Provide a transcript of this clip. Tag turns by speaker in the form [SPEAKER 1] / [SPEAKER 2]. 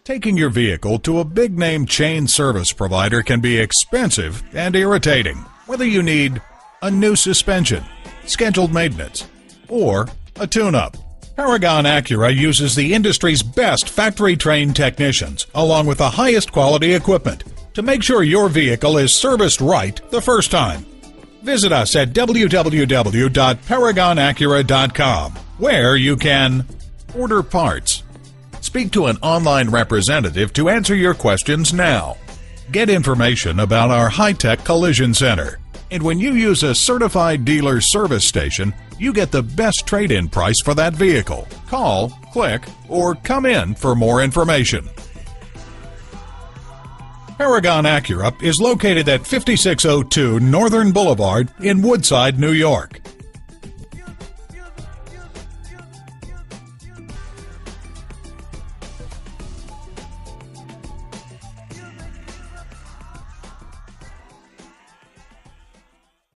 [SPEAKER 1] Taking your vehicle to a big-name chain service provider can be expensive and irritating, whether you need a new suspension, scheduled maintenance, or a tune-up. Paragon Acura uses the industry's best factory-trained technicians, along with the highest quality equipment, to make sure your vehicle is serviced right the first time. Visit us at www.paragonacura.com, where you can order parts, speak to an online representative to answer your questions now, get information about our high-tech collision center, and when you use a certified dealer service station, you get the best trade-in price for that vehicle. Call, click, or come in for more information. Paragon Acura is located at 5602 Northern Boulevard in Woodside, New York.